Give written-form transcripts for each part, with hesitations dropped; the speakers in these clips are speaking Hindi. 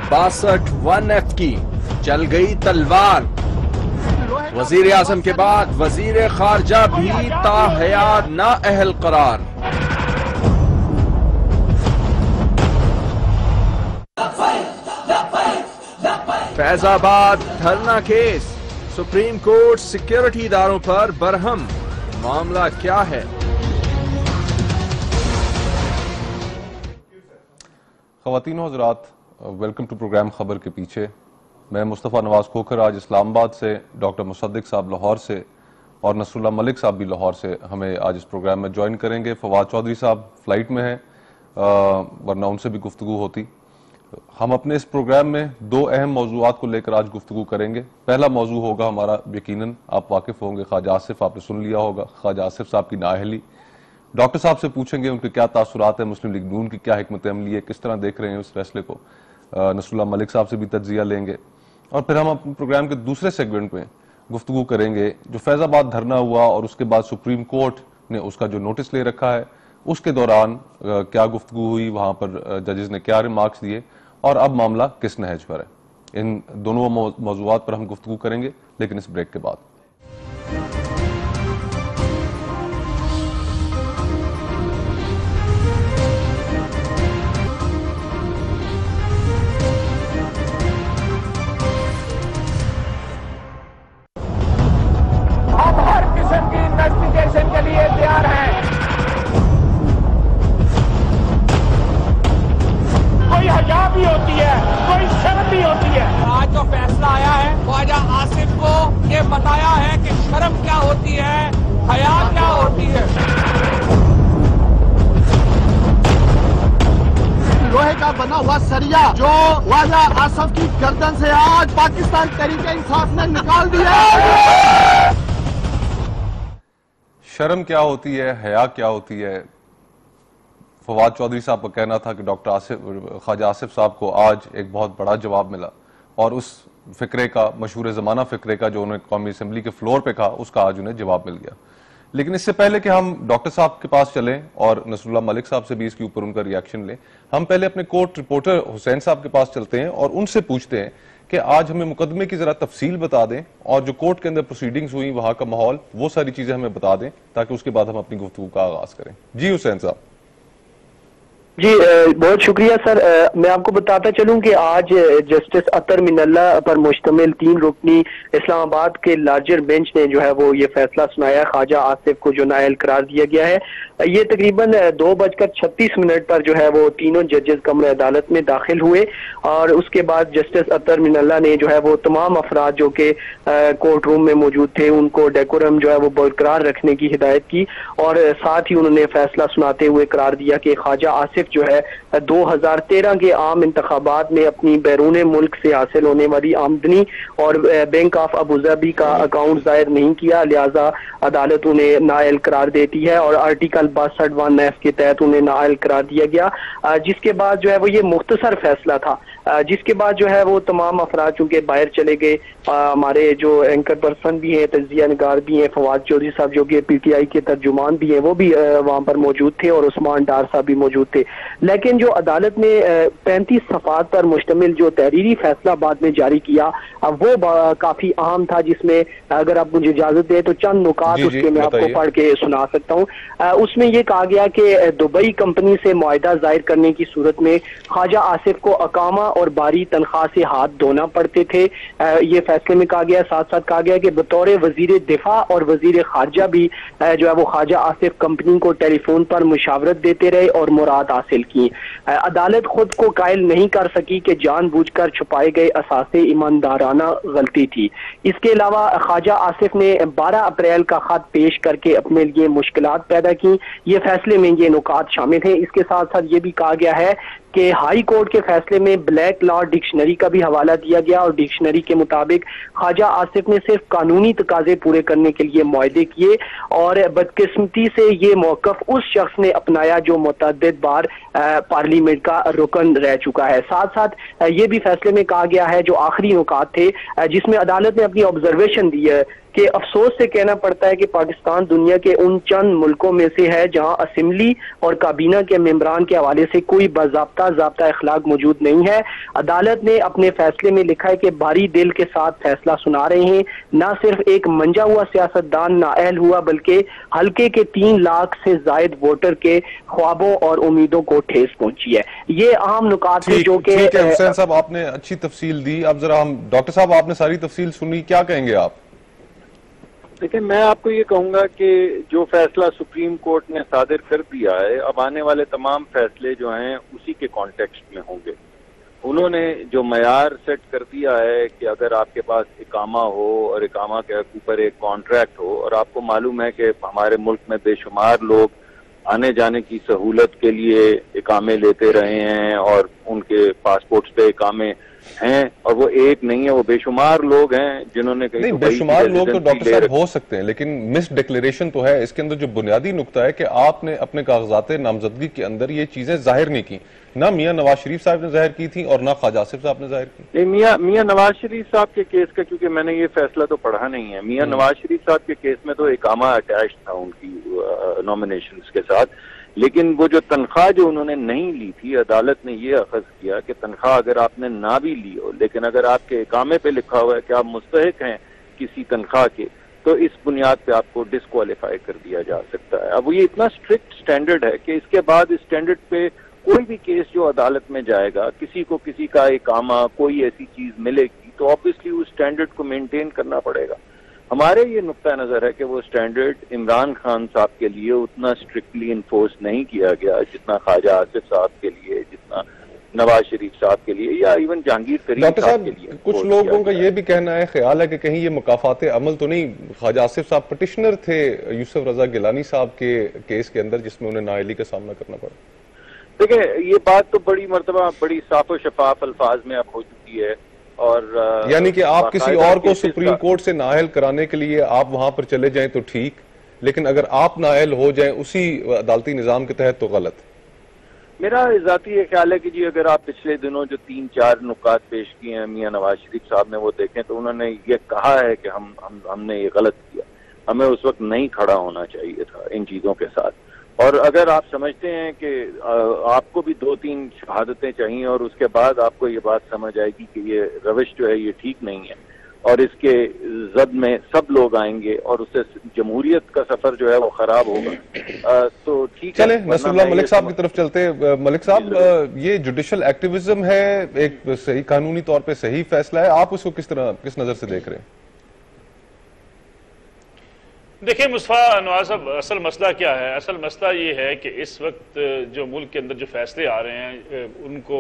62 1F की चल गई तलवार। वजीर आजम के बाद वजीर खारजा भी ताहयात ना अहल करार। फैजाबाद धरना केस, सुप्रीम कोर्ट सिक्योरिटी इदारों पर बरहम, मामला क्या है? ख़वातीन और हज़रात, वेलकम टू प्रोग्राम खबर के पीछे। मैं मुस्तफ़ा नवाज खोखर आज इस्लामाबाद से, डॉक्टर मुसद्दिक साहब लाहौर से और नसरुल्लाह मलिक साहब भी लाहौर से हमें आज इस प्रोग्राम में ज्वाइन करेंगे। फवाद चौधरी साहब फ्लाइट में हैं, वरना उनसे भी गुफ्तगू होती। हम अपने इस प्रोग्राम में दो अहम मौजूआत को लेकर आज गुफ्तगू करेंगे। पहला मौजू होगा हमारा, यकीनन आप वाकिफ होंगे, ख्वाजा आसिफ, आपने सुन लिया होगा, ख्वाजा आसिफ साहब की नाअहली। डॉक्टर साहब से पूछेंगे उनके क्या तासुरात है, मुस्लिम लीग नून की क्या हिकमत अमली है, किस तरह देख रहे हैं उस फैसले को। नसरुल्लाह मलिक साहब से भी तज्जिया लेंगे और फिर हम अपने प्रोग्राम के दूसरे सेगमेंट में गुफ्तगू करेंगे जो फैजाबाद धरना हुआ और उसके बाद सुप्रीम कोर्ट ने उसका जो नोटिस ले रखा है उसके दौरान क्या गुफ्तगू हुई, वहां पर जजेस ने क्या रिमार्क्स दिए और अब मामला किस नहज पर है। इन दोनों मौजूआत पर हम गुफ्तगू करेंगे, लेकिन इस ब्रेक के बाद। हम हर किस्म की इन्वेस्टिगेशन के लिए तैयार हैं। कोई हया भी होती है, कोई शर्म भी होती है। आज जो फैसला आया है ख्वाजा आसिफ को ये बताया है कि शर्म क्या होती है, हया क्या होती है। लोहे का बना हुआ सरिया जो ख्वाजा आसिफ की गर्दन से आज पाकिस्तान तहरीक इंसाफ ने निकाल दिया। शर्म क्या होती है, हया क्या होती है। फवाद चौधरी साहब का कहना था कि डॉक्टर आसिफ, ख्वाजा आसिफ साहब को आज एक बहुत बड़ा जवाब मिला और उस फिक्रे का, मशहूर ज़माना फिक्रे का जो उन्हें कौमी असम्बली के फ्लोर पे कहा, उसका आज उन्हें जवाब मिल गया। लेकिन इससे पहले कि हम डॉक्टर साहब के पास चलें और नसरुल्लाह मलिक साहब से भी इसके ऊपर उनका रिएक्शन लें, हम पहले अपने कोर्ट रिपोर्टर हुसैन साहब के पास चलते हैं और उनसे पूछते हैं कि आज हमें मुकदमे की जरा तफसील बता दें और जो कोर्ट के अंदर प्रोसीडिंग्स हुई, वहां का माहौल, वो सारी चीजें हमें बता दें ताकि उसके बाद हम अपनी गुफ्तगू का आगाज करें। जी हुसैन साहब। जी बहुत शुक्रिया सर। मैं आपको बताता चलूं कि आज जस्टिस अतर मिनल्ला पर मुश्तमिल 3 रुकनी इस्लामाबाद के लार्जर बेंच ने जो है वो ये फैसला सुनाया, ख्वाजा आसिफ को जो नाअहल करार दिया गया है। ये तकरीबन 2:36 पर जो है वो तीनों जजेस कमरे अदालत में दाखिल हुए और उसके बाद जस्टिस अतर मिनल्ला ने जो है वो तमाम अफराद जो कि कोर्ट रूम में मौजूद थे उनको डेकोरम जो है वो बरकरार रखने की हिदायत की और साथ ही उन्होंने फैसला सुनाते हुए करार दिया कि ख्वाजा आसिफ जो है 2013 के आम इंतखाबात में अपनी बैरून मुल्क से हासिल होने वाली आमदनी और बैंक ऑफ अबूधाबी का अकाउंट जाहिर नहीं किया, लिहाजा अदालत उन्हें नाअहल करार देती है और आर्टिकल 62 1F के तहत उन्हें नाअहल करार दिया गया। जिसके बाद जो है वो ये मुख्तसर फैसला था। जिसके बाद जो है वो तमाम अफराद चूंकि बाहर चले गए, हमारे जो एंकर पर्सन भी हैं, तजिया निगार भी हैं, फवाद चौधरी साहब जो कि PTI के तर्जुमान भी हैं, वो भी वहां पर मौजूद थे और उस्मान डार साहब भी मौजूद थे। लेकिन जो अदालत ने 35 सफ़ात पर मुश्तमिल जो तहरीरी फैसला बाद में जारी किया वो काफी अहम था, जिसमें अगर आप मुझे इजाजत दें तो चंद नुकात उसके मैं आपको पढ़ के सुना सकता हूँ। उसमें ये कहा गया कि दुबई कंपनी से मुआहदा जाहिर करने की सूरत में ख्वाजा आसिफ को अकामा और बारी तनख्वाह से हाथ धोना पड़ते थे। ये फैसले में कहा गया, साथ साथ कहा गया कि बतौर वजीर दिफा और वजीर खारजा भी जो है वो ख्वाजा आसिफ कंपनी को टेलीफोन पर मुशावरत देते रहे और मुराद हासिल की। अदालत खुद को कायल नहीं कर सकी कि जानबूझकर छुपाए गए असासे ईमानदाराना गलती थी। इसके अलावा ख्वाजा आसिफ ने 12 अप्रैल का खत पेश करके अपने लिए मुश्किलात पैदा की। ये फैसले में ये नुकात शामिल है। इसके साथ साथ ये भी कहा गया है कि हाई कोर्ट के फैसले में ब्लैक लॉ डिक्शनरी का भी हवाला दिया गया और डिक्शनरी के मुताबिक ख्वाजा आसिफ ने सिर्फ कानूनी तकाजे पूरे करने के लिए मुआहदे किए और बदकिस्मती से ये मौकफ उस शख्स ने अपनाया जो मुतअद्दिद बार पार्लियामेंट का रुकन रह चुका है। साथ साथ ये भी फैसले में कहा गया है, जो आखिरी नुकात थे जिसमें अदालत ने अपनी ऑब्जर्वेशन दी है कि अफसोस से कहना पड़ता है कि पाकिस्तान दुनिया के उन चंद मुल्कों में से है जहां असेंबली और काबीना के मेंबरान के हवाले से कोई ज़ाब्ता अखलाक मौजूद नहीं है। अदालत ने अपने फैसले में लिखा है कि भारी दिल के साथ फैसला सुना रहे हैं। न सिर्फ एक मंजा हुआ सियासतदान नाअहल हुआ बल्कि हल्के के 3 लाख से जायद वोटर के ख्वाबों और उम्मीदों को ठेस पहुंची है। ये अहम नुकात है जो कि हुसैन साहब आपने अच्छी तफसील दी। अब जरा हम डॉक्टर साहब आपने सारी तफसील सुनी, क्या कहेंगे आप? देखिए, मैं आपको ये कहूंगा कि जो फैसला सुप्रीम कोर्ट ने सादिर कर दिया है, अब आने वाले तमाम फैसले जो हैं उसी के कॉन्टेक्स्ट में होंगे। उन्होंने जो मयार सेट कर दिया है कि अगर आपके पास इकामा हो और इकामा के ऊपर एक कॉन्ट्रैक्ट हो, और आपको मालूम है कि हमारे मुल्क में बेशुमार लोग आने जाने की सहूलत के लिए इकामे लेते रहे हैं और उनके पासपोर्ट्स पे इकामे हैं, और वो एक नहीं है, वो बेशुमार लोग हैं जिन्होंने कहीं नहीं, बेशुमार लोग तो डॉक्टर साहब हो सकते हैं, लेकिन मिस डिक्लेरेशन तो है। इसके अंदर जो बुनियादी नुकता है कि आपने अपने कागजात नामजदगी के अंदर ये चीजें जाहिर नहीं की। ना मियां नवाज शरीफ साहब ने जाहिर की थी और ना ख्वाजा आसिफ साहब ने जाहिर की। मियां नवाज शरीफ साहब के केस का, क्योंकि मैंने ये फैसला तो पढ़ा नहीं है, मियां नवाज शरीफ साहब के केस में तो इकामा अटैच था उनकी नॉमिनेशन के साथ, लेकिन वो जो तनख्वाह जो उन्होंने नहीं ली थी, अदालत ने ये अखज़ किया कि तनख्वाह अगर आपने ना भी ली हो, लेकिन अगर आपके इकामे पे लिखा हुआ है कि आप मुस्तहिक हैं किसी तनख्वाह के, तो इस बुनियाद पे आपको डिस्क्वालीफाई कर दिया जा सकता है। अब ये इतना स्ट्रिक्ट स्टैंडर्ड है कि इसके बाद इस स्टैंडर्ड पे कोई भी केस जो अदालत में जाएगा, किसी को किसी का इकामा कोई ऐसी चीज मिलेगी, तो ऑब्वियसली उस स्टैंडर्ड को मेंटेन करना पड़ेगा। हमारे ये नुक्ता नजर है कि वो स्टैंडर्ड इमरान खान साहब के लिए उतना स्ट्रिक्टली इन्फोर्स नहीं किया गया जितना ख्वाजा आसिफ साहब के लिए, जितना नवाज शरीफ साहब के लिए, या इवन जहांगीर तरीन साहब के लिए। कुछ लोगों का ये भी कहना है, ख्याल है कि कहीं ये मुकाफाते अमल तो नहीं। ख्वाजा आसिफ साहब पिटिशनर थे यूसुफ रजा गिलानी साहब के केस के अंदर, जिसमें उन्हें नाअहली का सामना करना पड़ा। देखिए, ये बात तो बड़ी मरतबा बड़ी साफ और शफाफ अल्फाज में अब हो चुकी है, और यानी कि आप किसी और को सुप्रीम कोर्ट से नाअहल कराने के लिए आप वहां पर चले जाएं तो ठीक, लेकिन अगर आप नाअहल हो जाएं उसी अदालती निजाम के तहत तो गलत। मेरा जाती ये ख्याल है कि जी अगर आप पिछले दिनों जो 3-4 नुकात पेश किए हैं मियां नवाज शरीफ साहब ने, वो देखें तो उन्होंने ये कहा है कि हमने ये गलत किया, हमें उस वक्त नहीं खड़ा होना चाहिए था इन चीजों के साथ। और अगर आप समझते हैं कि आपको भी 2-3 शहादतें चाहिए और उसके बाद आपको ये बात समझ आएगी कि ये रविश जो है ये ठीक नहीं है और इसके जद में सब लोग आएंगे और उससे जमहूरियत का सफर जो है वो खराब होगा, तो ठीक है। चले नसरुल्लाह मलिक साहब की तरफ चलते। मलिक साहब, ये जुडिशल एक्टिविज्म है, एक सही कानूनी तौर पे सही फैसला है, आप उसको किस नजर से देख रहे हैं? देखिए मुस्तफा नवाज साहब, असल मसला क्या है? असल मसला ये है कि इस वक्त जो मुल्क के अंदर जो फैसले आ रहे हैं उनको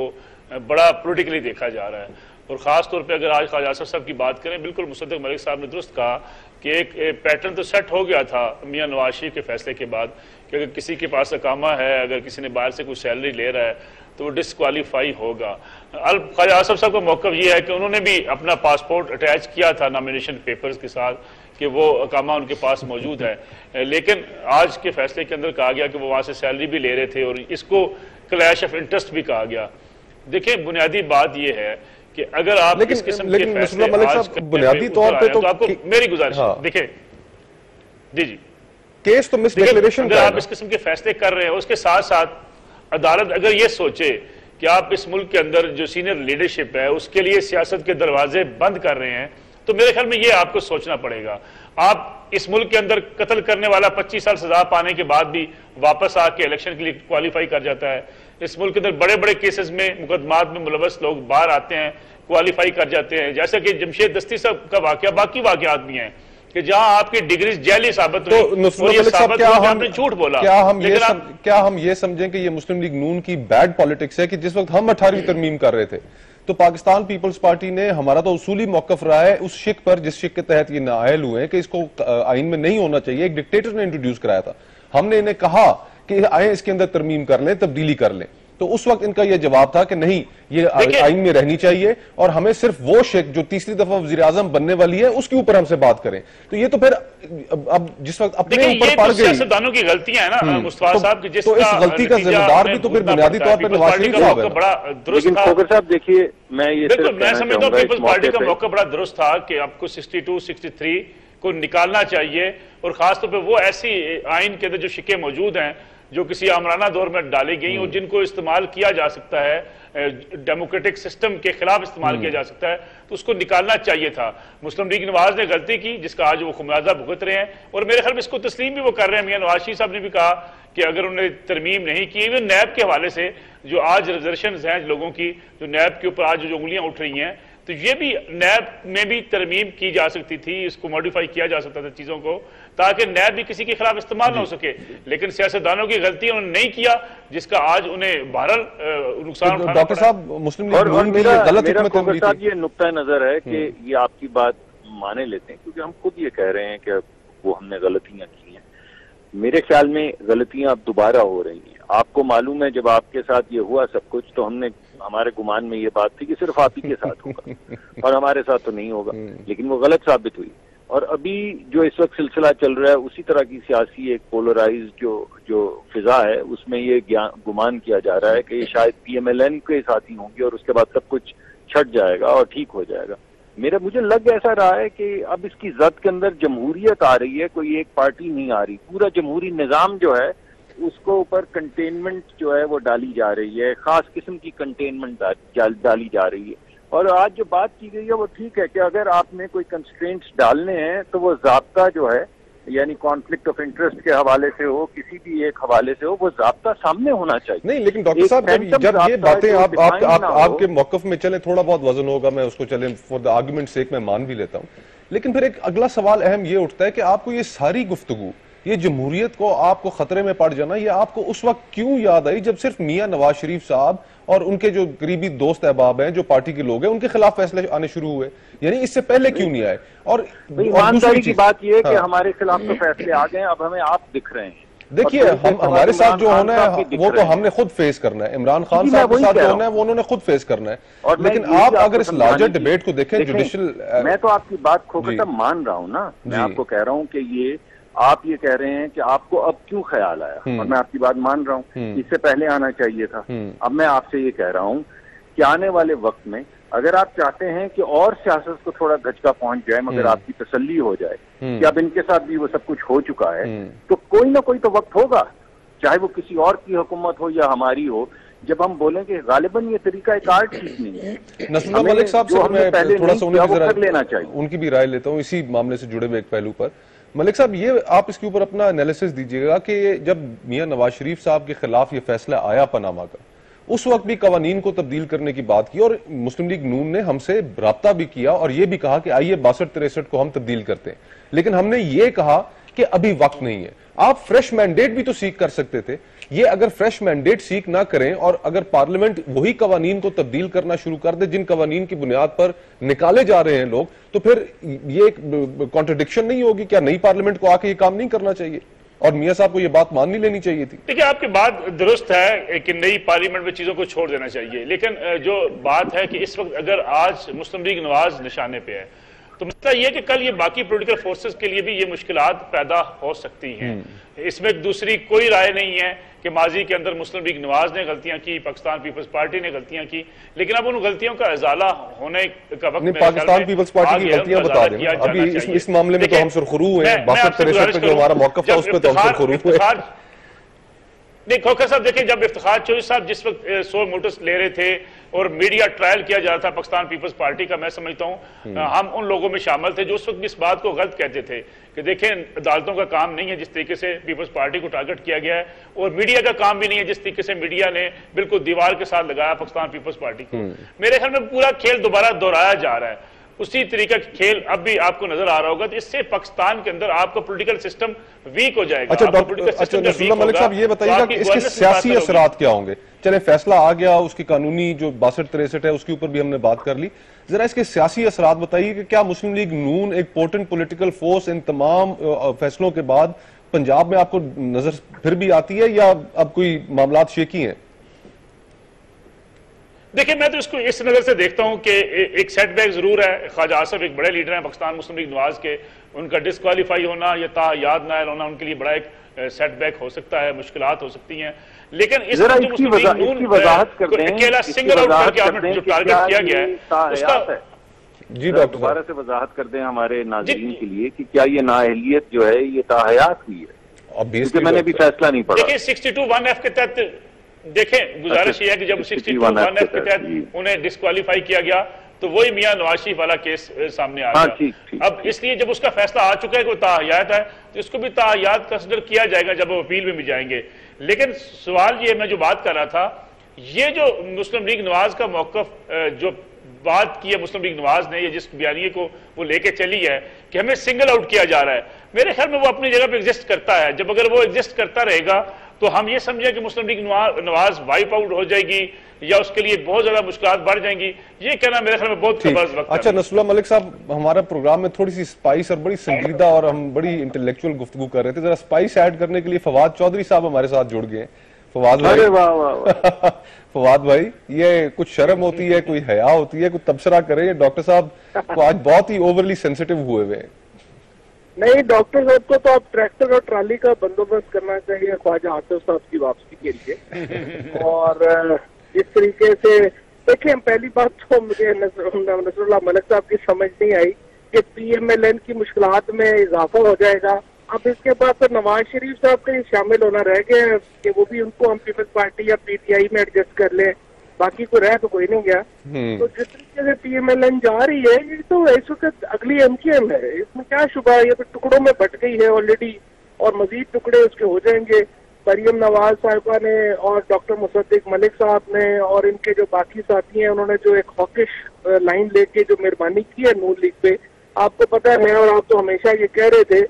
बड़ा पॉलिटिकली देखा जा रहा है, और ख़ास तौर पे अगर आज ख्वाजा आसिफ साहब की बात करें, बिल्कुल मुसद्दिक मलिक साहब ने दुरुस्त कहा कि एक पैटर्न तो सेट हो गया था मियां नवाज शरीफ के फैसले के बाद कि अगर किसी के पास अकामा है, अगर किसी ने बाहर से कुछ सैलरी ले रहा है तो वो डिस्क्वालीफाई होगा। ख्वाजा आसिफ साहब का मौक़िफ़ ये है कि उन्होंने भी अपना पासपोर्ट अटैच किया था नॉमिनेशन पेपर्स के साथ कि वो अकामा उनके पास मौजूद है, लेकिन आज के फैसले के अंदर कहा गया कि वो वहाँ से सैलरी भी ले रहे थे और इसको क्लैश ऑफ इंटरेस्ट भी कहा गया। देखिए, बुनियादी बात ये है कि अगर आप इस किस्म के फैसले बुनियादी तौर पे तो आपको मेरी गुजारिश, देखिए जी केस तो मिस डिक्लेरेशन, अगर आप इस किस्म के फैसले कर रहे हैं, उसके साथ साथ अदालत अगर ये सोचे कि आप इस मुल्क के अंदर जो सीनियर लीडरशिप है उसके लिए सियासत के दरवाजे बंद कर रहे हैं, तो मेरे ख्याल में ये आपको सोचना पड़ेगा। आप इस मुल्क के अंदर कत्ल करने वाला 25 साल सजा पाने के बाद भी वापस आके इलेक्शन के लिए क्वालिफाई कर जाता है। इस मुल्क के अंदर बड़े बड़े केसेस में मुकदमात में मुलवस लोग बाहर आते हैं, क्वालिफाई कर जाते हैं, जैसा कि जमशेद दस्ती साहब का वाकया, बाकी वाकयात भी हैं कि जहां आपकी डिग्री जैली साबित हुई और ये साबित हुआ कि आपने झूठ बोला। क्या हम ये समझें कि ये मुस्लिम लीग नून की बैड पॉलिटिक्स है कि जिस वक्त हम 18वीं तरमीम कर रहे थे तो पाकिस्तान पीपल्स पार्टी ने, हमारा तो उसूली मौकफ रहा है उस शिक पर जिस शिक के तहत ये नाअहल हुए हैं कि इसको आइन में नहीं होना चाहिए, एक डिक्टेटर ने इंट्रोड्यूस कराया था, हमने इन्हें कहा कि आए इसके अंदर तरमीम कर लें, तब्दीली कर लें, तो उस वक्त इनका यह जवाब था कि नहीं, ये आइन में रहनी चाहिए और हमें सिर्फ वो शेख जो तीसरी दफा वजीर आजम बनने वाली है उसके ऊपर हमसे बात करें। तो ये तो फिर अब जिस वक्त अपने ऊपर पड़ गई, सियासतदानों की गलतियां है ना मुस्तफा साहब की, तो इस गलती का जिम्मेदार भी तो फिर बुनियादी तौर पर नवाज शरीफ साहब है। बड़ा दुरुस्त था साहब, देखिए मैं ये बिल्कुल मैं समझता हूँ पीपल्स पार्टी का मौका बड़ा दुरुस्त था कि आपको 62-63 को निकालना चाहिए, और खासतौर पर वो ऐसी आइन के अंदर जो शिकें मौजूद हैं जो किसी आमराना दौर में डाली गई और जिनको इस्तेमाल किया जा सकता है, डेमोक्रेटिक सिस्टम के खिलाफ इस्तेमाल किया जा सकता है, तो उसको निकालना चाहिए था। मुस्लिम लीग नवाज ने गलती की जिसका आज वो खुमियाजा भुगत रहे हैं, और मेरे ख्याल में इसको तस्लीम भी वो कर रहे हैं। मियां नवाज शरीफ साहब ने भी कहा कि अगर उन्होंने तरमीम नहीं की, इवन नैब के हवाले से जो आज रिजर्वेशन हैं लोगों की, जो नैब के ऊपर आज जो उंगलियां उठ रही हैं, तो ये भी नैब में भी तरमीम की जा सकती थी, इसको मॉडिफाई किया जा सकता था चीजों को, ताकि नैब भी किसी के खिलाफ इस्तेमाल ना हो सके। लेकिन सियासतदानों की गलती उन्होंने नहीं किया, जिसका आज उन्हें बहरहाल नुकसान उठाना डॉक्टर साहब, मुस्लिम लीग नून की गलत हिकमत अमली थी। ये नुक्ता नजर है कि ये आपकी बात माने लेते हैं, क्योंकि हम खुद ये कह रहे हैं कि वो हमने गलतियां की हैं। मेरे ख्याल में गलतियां अब दोबारा हो रही हैं। आपको मालूम है जब आपके साथ ये हुआ सब कुछ, तो हमारे गुमान में ये बात थी कि सिर्फ आप ही के साथ होगा और हमारे साथ तो नहीं होगा, लेकिन वो गलत साबित हुई। और अभी जो इस वक्त सिलसिला चल रहा है, उसी तरह की सियासी एक पोलराइज जो फिजा है, उसमें ये गुमान किया जा रहा है कि ये शायद PMLN के साथ ही होंगे और उसके बाद सब कुछ छट जाएगा और ठीक हो जाएगा। मुझे लग ऐसा रहा है कि अब इसकी जद के अंदर जमहूरियत आ रही है, कोई एक पार्टी नहीं आ रही। पूरा जमहूरी निजाम जो है उसको ऊपर कंटेनमेंट जो है वो डाली जा रही है, खास किस्म की कंटेनमेंट डाली जा रही है। और आज जो बात की गई है वो ठीक है कि अगर आपने कोई कंस्ट्रेंट्स डालने हैं तो वो ज़ाब्ता जो है, यानी कॉन्फ्लिक्ट ऑफ इंटरेस्ट के हवाले से हो, किसी भी एक हवाले से हो, वो ज़ाब्ता सामने होना चाहिए। नहीं, लेकिन डॉक्टर साहब जब ये बातें आपके मौकफ में चले, थोड़ा बहुत वजन होगा, मैं उसको चले फॉर द आर्गुमेंट सेक मैं मान भी लेता हूँ, लेकिन फिर एक अगला सवाल अहम ये उठता है कि आपको ये सारी गुफ्तगू, ये जमहूरियत को आपको खतरे में पड़ जाना, ये आपको उस वक्त क्यों याद आई जब सिर्फ मियां नवाज शरीफ साहब और उनके जो करीबी दोस्त अहबाब हैं, जो पार्टी के लोग हैं, उनके खिलाफ फैसले आने शुरू हुए? यानी इससे पहले क्यों नहीं आए? और ईमानदारी की बात यह है कि हमारे खिलाफ तो फैसले आ गए, अब हमें आप दिख रहे हैं। देखिए, हम हमारे साथ जो होना है वो तो हमने खुद फेस करना है। इमरान खान साहब के साथ जो होना है वो उन्होंने खुद फेस करना है। लेकिन आप अगर इस लार्जर डिबेट को देखें, जुडिशियल, मैं तो आपकी बात खोकर मान रहा हूँ ना, मैं आपको कह रहा हूँ कि ये आप ये कह रहे हैं कि आपको अब क्यों ख्याल आया, और मैं आपकी बात मान रहा हूँ, इससे पहले आना चाहिए था। अब मैं आपसे ये कह रहा हूँ कि आने वाले वक्त में अगर आप चाहते हैं कि और सियासत को थोड़ा धचका पहुंच जाए, मगर आपकी तसल्ली हो जाए कि अब इनके साथ भी वो सब कुछ हो चुका है, तो कोई ना कोई तो वक्त होगा, चाहे वो किसी और की हुकूमत हो या हमारी हो, जब हम बोलें कि गालिबन ये तरीका एक आर्ट ठीक नहीं है। नसरुल्लाह मलिक साहब से मैं थोड़ा सा लेना चाहिए, उनकी भी राय लेता हूँ इसी मामले से जुड़े हुए एक पहलू पर। मलिक साहब, ये आप इसके ऊपर अपना एनालिसिस दीजिएगा कि जब मियां नवाज शरीफ साहब के खिलाफ ये फैसला आया पनामा का, उस वक्त भी कवानीन को तब्दील करने की बात की और मुस्लिम लीग नून ने हमसे राब्ता भी किया और ये भी कहा कि आइए 62-63 को हम तब्दील करते हैं, लेकिन हमने ये कहा कि अभी वक्त नहीं है। आप फ्रेश मैंडेट भी तो सीख कर सकते थे। ये अगर फ्रेश मैंडेट सीख ना करें और अगर पार्लियामेंट वही कवानीन को तब्दील करना शुरू कर दे जिन कवानीन की बुनियाद पर निकाले जा रहे हैं लोग, तो फिर ये एक कॉन्ट्रडिक्शन नहीं होगी? क्या नई पार्लियामेंट को आके ये काम नहीं करना चाहिए और मियां साहब को ये बात मान नहीं लेनी चाहिए थी? देखिए, आपकी बात दुरुस्त है कि नई पार्लियामेंट में चीजों को छोड़ देना चाहिए, लेकिन जो बात है कि इस वक्त अगर आज मुस्लिम लीग नवाज निशाने पे है, तो मसला ये कि कल ये बाकी पॉलिटिकल फोर्सेस के लिए भी ये मुश्किलात पैदा हो सकती हैं। इसमें दूसरी कोई राय नहीं है कि माजी के अंदर मुस्लिम लीग नवाज ने गलतियां की, पाकिस्तान पीपल्स पार्टी ने गलतियां की, लेकिन अब उन गलतियों का इजाला होने का वक्त पाकिस्तान पीपल्स पार्टी की गलतियां बता दें। अभी इस मामले में तो हम सुरखरू हैं, 62-63 पे जो हमारा मौकफ है उस पर तो हम सुरखरू हुए। नहीं, खोखर साहब देखिए, जब इफ्तिखार चौधरी साहब जिस वक्त 100 मोटर्स ले रहे थे और मीडिया ट्रायल किया जा रहा था पाकिस्तान पीपल्स पार्टी का, मैं समझता हूं हम उन लोगों में शामिल थे जो उस वक्त इस बात को गलत कहते थे कि देखें, अदालतों का काम नहीं है जिस तरीके से पीपल्स पार्टी को टारगेट किया गया है, और मीडिया का काम भी नहीं है जिस तरीके से मीडिया ने बिल्कुल दीवार के साथ लगाया पाकिस्तान पीपल्स पार्टी को। मेरे ख्याल में पूरा खेल दोबारा दोहराया जा रहा है, उसी तरीका का खेल अब भी आपको नजर आ रहा होगा। तो इससे पाकिस्तान के अंदर आपका पॉलिटिकल सिस्टम वीक हो जाएगा। अच्छा नसरुल्लाह मलिक साहब, ये बताइएगा कि इसके सियासी असरात क्या होंगे? चले, फैसला आ गया, उसकी कानूनी जो 62-63 है उसके ऊपर भी हमने बात कर ली, जरा इसके सियासी असरात बताइए कि क्या मुस्लिम लीग नून एक पोटेंट पॉलिटिकल फोर्स इन तमाम फैसलों के बाद पंजाब में आपको नजर फिर भी आती है या अब कोई मामलात शेकी हैं? देखिए, मैं तो इसको इस नजर से देखता हूं कि एक सेटबैक जरूर है। ख्वाजा आसिफ एक बड़े लीडर हैं पाकिस्तान मुस्लिम लीग नवाज के, उनका डिस्क्वालीफाई होना या याद ना होना उनके लिए बड़ा एक सेटबैक हो सकता है, मुश्किलात हो सकती हैं। लेकिन इस जो मुस्लिम लीग नून अकेला सिंगल आउट करके आपने जो टारगेट किया गया है उसका जी डॉक्टर दोबारा से वजाहत कर दें हमारे नाज़रीन के लिए कि क्या ये नाअहलियत जो है ये ताहयात हुई है, क्योंकि मैंने भी फैसला नहीं पढ़ा। देखिए 62(1)(f के तहत देखें, गुजारिश ये है कि जब 62(1)(f के तहत उन्हें डिस्क्वालीफाई किया गया तो वही मियां नवाज शरीफ वाला केस सामने आ गया। ठीक। अब इसलिए जब उसका फैसला आ चुका है कि वो ताहयात है तो इसको भी ताहयात कंसिडर किया जाएगा जब वो अपील में भी जाएंगे। लेकिन सवाल ये, मैं जो बात कर रहा था, ये जो मुस्लिम लीग नवाज का मौकफ जो बात की है मुस्लिम लीग नवाज ने, ये जिस बयानिए को वो लेके चली है कि हमें सिंगल आउट किया जा रहा है, मेरे ख्याल में वो अपनी जगह पे एग्जिस्ट करता है। जब अगर वो एग्जिस्ट करता रहेगा तो हम ये समझें कि मुस्लिम लीग नवाज वाइप आउट हो जाएगी या उसके लिए बहुत ज्यादा मुश्किलात बढ़ जाएंगी, ये कहना मेरे ख्याल में बहुत कबाज़ वक्त है। अच्छा नसरुल्लाह मलिक साहब, हमारे प्रोग्राम में थोड़ी सी स्पाइस और बड़ी संजीदा और हम बड़ी इंटेलेक्चुअल गुफ्तगू कर रहे थे, जरा स्पाइस ऐड करने के लिए फवाद चौधरी साहब हमारे साथ जुड़ गए। फवाद भाई, वाह फवाद भाई, ये कुछ शर्म होती है, कोई हया होती है, कुछ तबसरा करे। डॉक्टर साहब को आज बहुत ही ओवरली सेंसिटिव हुए हुए। नहीं, डॉक्टर साहब को तो अब ट्रैक्टर और ट्राली का बंदोबस्त करना चाहिए ख्वाजा आसिफ साहब की वापसी के लिए। और इस तरीके से देखिए, पहली बात तो मुझे नसरुल्लाह मलिक साहब की समझ नहीं आई कि PMLN की मुश्किलात में इजाफा हो जाएगा। अब इसके बाद तो नवाज शरीफ साहब का शामिल होना रह गया कि वो भी उनको हम पीपल्स पार्टी या PTI में एडजस्ट कर लें, बाकी को रह तो कोई नहीं गया। तो जिस तरीके से PMLN जा रही है, ये तो इस वक्त अगली MKM है, इसमें क्या शुबा है। ये तो टुकड़ों में बट गई है ऑलरेडी और मजीद टुकड़े उसके हो जाएंगे। मरियम नवाज साहिबा ने और डॉक्टर मुसद्दिक मलिक साहब ने और इनके जो बाकी साथी हैं, उन्होंने जो एक हॉकिश लाइन लेके जो मेहरबानी की है नून लीग पे, आपको पता है, मैं और आप तो हमेशा ये कह रहे थे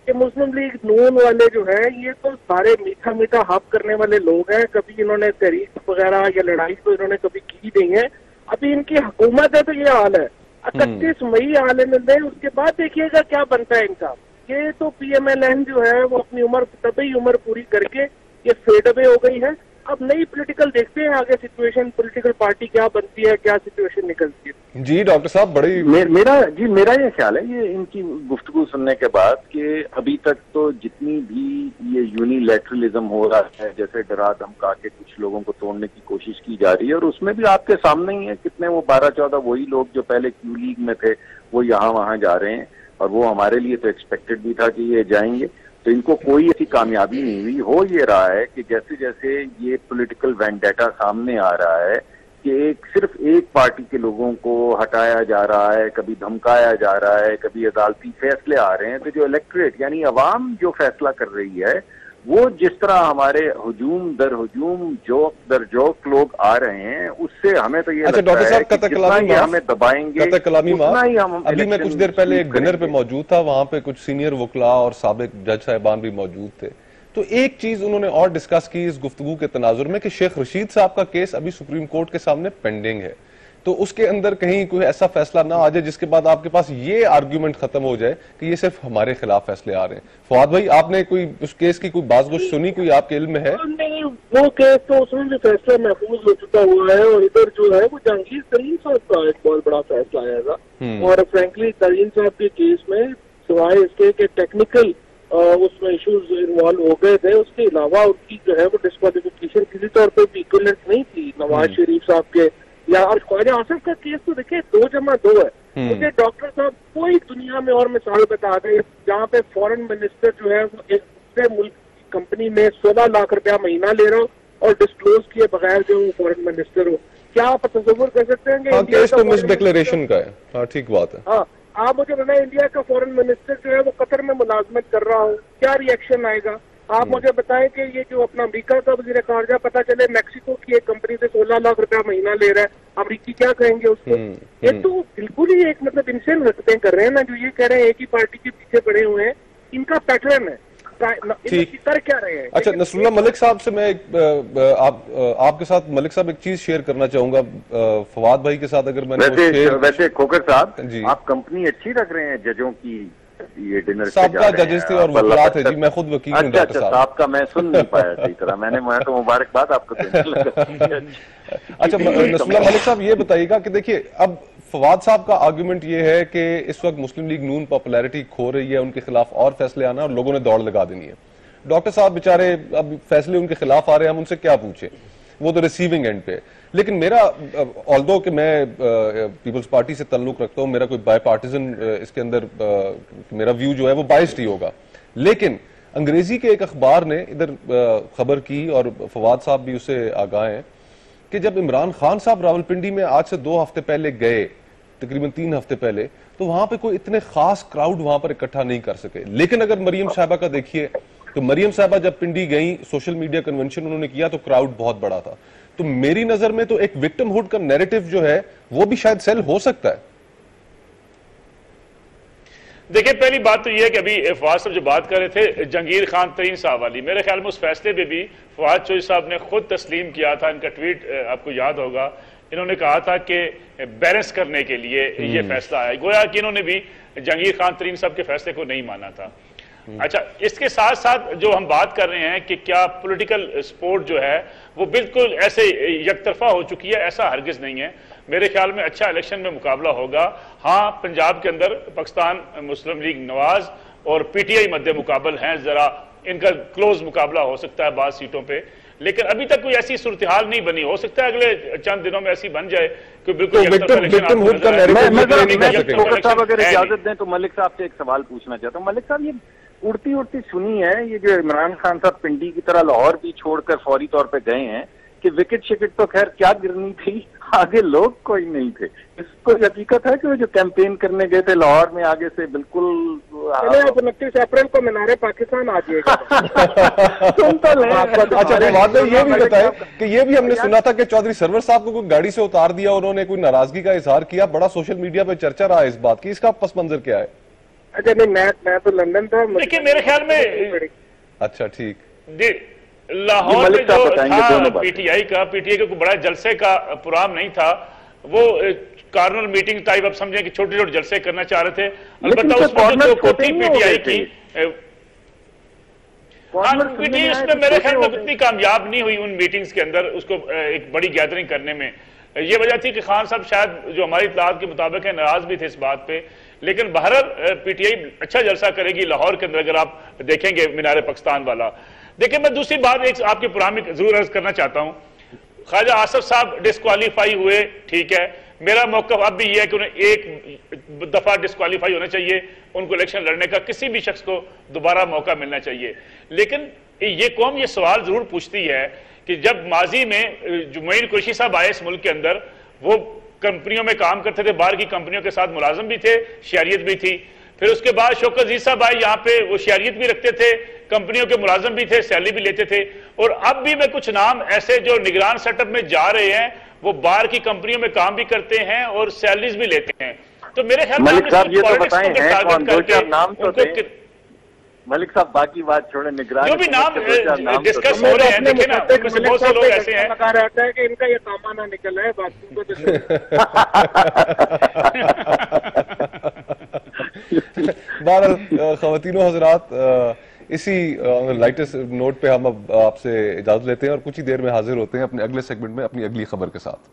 कि मुस्लिम लीग नून वाले जो है ये तो सारे मीठा मीठा हक करने वाले लोग हैं, कभी इन्होंने तहरीक वगैरह या लड़ाई तो इन्होंने कभी की नहीं है। अभी इनकी हुकूमत है तो ये हाल है, 31 मई आने में, उसके बाद देखिएगा क्या बनता है इनका। ये तो PMLN जो है वो अपनी उम्र तभी उम्र पूरी करके ये फेड अवे हो गई है। अब नई पॉलिटिकल देखते हैं आगे सिचुएशन, पॉलिटिकल पार्टी क्या बनती है, क्या सिचुएशन निकलती है। जी डॉक्टर साहब, बड़ी मेरा ये ख्याल है ये इनकी गुफ्तगू सुनने के बाद कि अभी तक तो जितनी भी ये यूनिलैटरलिज्म हो रहा है, जैसे डरा धमका के कुछ लोगों को तोड़ने की कोशिश की जा रही है, और उसमें भी आपके सामने ही है कितने वो 12-14 वही लोग जो पहले क्यू लीग में थे वो यहाँ वहां जा रहे हैं, और वो हमारे लिए तो एक्सपेक्टेड भी था कि ये जाएंगे। तो इनको कोई ऐसी कामयाबी नहीं हुई। हो ये रहा है कि जैसे जैसे ये पॉलिटिकल वेंडेटा सामने आ रहा है कि सिर्फ एक पार्टी के लोगों को हटाया जा रहा है, कभी धमकाया जा रहा है, कभी अदालती फैसले आ रहे हैं, तो जो इलेक्टोरेट यानी अवाम जो फैसला कर रही है, वो जिस तरह हमारे हुजूम दर हुजूम जोक दर जोक लोग आ रहे हैं, उससे हमें तो ये लगता है कि जितना ये हमें दबाएंगे उतना ही हम। अभी मैं कुछ देर पहले एक डिनर पे मौजूद था, वहां पे कुछ सीनियर वकला और साबिक जज साहिबान भी मौजूद थे, तो एक चीज उन्होंने और डिस्कस की इस गुफ्तगू के तनाजुर में कि शेख रशीद साहब का केस अभी सुप्रीम कोर्ट के सामने पेंडिंग है, तो उसके अंदर कहीं कोई ऐसा फैसला ना आ जाए जिसके बाद आपके पास ये आर्ग्यूमेंट खत्म हो जाए कि ये सिर्फ हमारे खिलाफ फैसले आ रहे हैं। फवाद भाई, आपने कोई उस केस की कोई बाज़गुश सुनी, कोई आपके इल्म में है? नहीं, वो केस तो उसमें भी फैसला महफूज हो चुका हुआ है, और इधर जो है वो जहांगीर तरीन साहब का एक बहुत बड़ा फैसला आएगा। और फ्रेंकली तरीन साहब के केस में सिवाय इसके के टेक्निकल उसमें इश्यूज इन्वॉल्व हो गए थे, उसके अलावा उनकी जो है वो डिस्क्वालिफिकेशन किसी तौर पर भी इक्विवेलेंट नहीं थी नवाज शरीफ साहब के या। और ख्वाजा आसिफ का केस तो देखिए 2+2 है। मुझे डॉक्टर साहब कोई दुनिया में और मिसाल बता दें जहाँ पे फॉरेन मिनिस्टर जो है वो एक दूसरे मुल्क की कंपनी में 16 लाख रुपया महीना ले रहा हो और डिस्क्लोज किए बगैर जो फॉरेन मिनिस्टर हो। क्या आप तस्वुर कर सकते हैं? केस तो मिसडिक्लेरेशन का है। हाँ, ठीक बात है। हाँ, आप मुझे बताएं, इंडिया का फॉरेन मिनिस्टर जो है वो कतर में मुलाजमत कर रहा हो, क्या रिएक्शन आएगा? आप मुझे बताएं कि ये जो अपना अमेरिका का वज़ीर ख़ारजा पता चले मैक्सिको की एक कंपनी से 16 लाख रुपया महीना ले रहा है, अमरीकी क्या कहेंगे उसको? ये तो बिल्कुल ही एक मतलब इनसेन हरकतें कर रहे हैं ना, जो ये कह रहे हैं एक ही पार्टी के पीछे पड़े हुए हैं। इनका पैटर्न है, कर क्या रहे हैं? अच्छा, नसरुल्लाह मलिक साहब से मैं आपके साथ मलिक साहब एक चीज शेयर करना चाहूंगा फवाद भाई के साथ। अगर मैंने वैसे खोकर साहब, आप कंपनी अच्छी रख रहे हैं जजों की, ये डिनर साहब जजेस थे और वकीलात है जी, मैं खुद वकील हूं। अच्छा, साहब का मैं सुन नहीं पाया सही तरह, मैं तो मुबारकबाद आपको देने लगा। अच्छा नसरुल्लाह मलिक साहब, ये बताइएगा कि देखिए अब फवाद साहब का आर्गुमेंट ये है कि इस वक्त मुस्लिम लीग नून पॉपुलैरिटी खो रही है, उनके खिलाफ और फैसले आना और लोगों ने दौड़ लगा देनी है। डॉक्टर साहब बेचारे अब फैसले उनके खिलाफ आ रहे हैं, हम उनसे क्या पूछे? वो तो रिसीविंग एंड पे। लेकिन मेरा ऑल्दो कि मैं पीपल्स पार्टी से ताल्लुक रखता हूँ, मेरा कोई बाय पार्टिजन इसके अंदर मेरा व्यू जो है वो बायस्ड ही होगा, लेकिन अंग्रेजी के एक अखबार ने इधर खबर की और फवाद साहब भी उससे आगाह हैं कि जब इमरान खान साहब रावलपिंडी में आज से 2 हफ्ते पहले गए, तकरीबन 3 हफ्ते पहले, तो वहां पे कोई इतने खास क्राउड वहां पर इकट्ठा नहीं कर सके। लेकिन अगर मरियम साहबा का देखिए तो मरियम साहबा जब पिंडी गई, सोशल मीडिया कन्वेंशन उन्होंने किया तो क्राउड बहुत बड़ा था। तो मेरी नजर में तो एक विक्टिमहुड का नैरेटिव जो है वो भी शायद सेल हो सकता है। देखिए, पहली बात तो यह है कि अभी फवाद साहब जो बात कर रहे थे जहांगीर खान तरीन साहब वाली, मेरे ख्याल में उस फैसले पे भी फवाद चौधरी साहब ने खुद तस्लीम किया था। इनका ट्वीट आपको याद होगा, इन्होंने कहा था कि बैलेंस करने के लिए ये फैसला आया, गोया कि इन्होंने भी जहांगीर खान तरीन साहब के फैसले को नहीं माना था। अच्छा, इसके साथ साथ जो हम बात कर रहे हैं कि क्या पॉलिटिकल सपोर्ट जो है वो बिल्कुल ऐसे यकतरफा हो चुकी है, ऐसा हरगिज नहीं है। मेरे ख्याल में अच्छा इलेक्शन में मुकाबला होगा। हाँ, पंजाब के अंदर पाकिस्तान मुस्लिम लीग नवाज और पीटीआई मध्य मुकाबल हैं, जरा इनका क्लोज मुकाबला हो सकता है बाज़ सीटों पे, लेकिन अभी तक कोई ऐसी सूरत हाल नहीं बनी। हो सकता है अगले चंद दिनों में ऐसी बन जाए कि बिल्कुल साहब अगर इजाजत दें तो मलिक साहब से एक सवाल पूछना चाहता हूँ। मलिक साहब, ये उड़ती उड़ती सुनी है ये जो इमरान खान साहब पिंडी की तरह लाहौर भी छोड़कर फौरी तौर पे गए हैं कि विकेट शिकेट तो खैर क्या गिरनी थी, आगे लोग कोई नहीं थे। इसको हकीकत है कि वो जो कैंपेन करने गए थे लाहौर में आगे से बिल्कुल 29 अप्रैल को मीनारे पाकिस्तान आ जाएगा। अच्छा, बाद में ये भी बताया कि ये भी हमने सुना था कि चौधरी सरवर साहब को कोई गाड़ी से उतार दिया, उन्होंने कोई नाराजगी का इजहार किया, बड़ा सोशल मीडिया पे चर्चा रहा इस बात की, इसका पस मंजर क्या है? अच्छा नहीं, मैं तो लंदन था। देखिए, मेरे ख्याल में अच्छा ठीक, लाहौर में जो था पीटीआई का कोई बड़ा जलसे का प्रोग्राम नहीं था, वो कॉर्नर मीटिंग टाइप आप समझें कि छोटे छोटे जलसे करना चाह रहे थे। अलबत्ता उसमें जो थी पीटीआई की पीटीआई उसमें मेरे ख्याल में उतनी कामयाब नहीं हुई उन मीटिंग्स के अंदर उसको एक बड़ी गैदरिंग करने में। ये वजह थी कि खान साहब शायद जो हमारी इत्तलात के मुताबिक है नाराज भी थे इस बात पे, लेकिन बहरहाल पीटीआई अच्छा जलसा करेगी लाहौर के अंदर अगर आप देखेंगे मीनारे पाकिस्तान वाला। देखिए, मैं दूसरी बात एक आपके प्रोग्राम में जरूर अर्ज करना चाहता हूं। ख्वाजा आसिफ साहब डिस्क्वालीफाई हुए, ठीक है, मेरा मौक़िफ़ अब भी यह है कि उन्हें एक दफा डिस्क्वालीफाई होना चाहिए, उनको इलेक्शन लड़ने का किसी भी शख्स को दोबारा मौका मिलना चाहिए। लेकिन ये कौम ये सवाल जरूर पूछती है कि जब माजी में जो मोइन कुरैशी साहब आए इस मुल्क के अंदर, वो कंपनियों में काम करते थे, बाहर की कंपनियों के साथ मुलाजिम भी थे, शहरियत भी थी। फिर उसके बाद शौकत अजीज साहब आए, यहाँ पे वो शहरियत भी रखते थे, कंपनियों के मुलाजिम भी थे, सैलरी भी लेते थे। और अब भी मैं कुछ नाम ऐसे जो निगरान सेटअप में जा रहे हैं, वो बाहर की कंपनियों में काम भी करते हैं और सैलरीज भी लेते हैं। तो मेरे ख्याल में मलिक साहब ये तो बताएं हैं कौन, 2-4 नाम तो थे। मलिक साहब बाकी बात छोड़े, निगरान जो भी नाम डिस्कस हो रहे हैं, देखिए ना, बहुत से लोग ऐसे हैं कहा रहता है कि इनका ये सामान निकल है, बाकी को बहरहाल ख़वातीनो हज़रात, इसी लाइटेस्ट नोट पे हम अब आपसे इजाजत लेते हैं और कुछ ही देर में हाजिर होते हैं अपने अगले सेगमेंट में अपनी अगली खबर के साथ।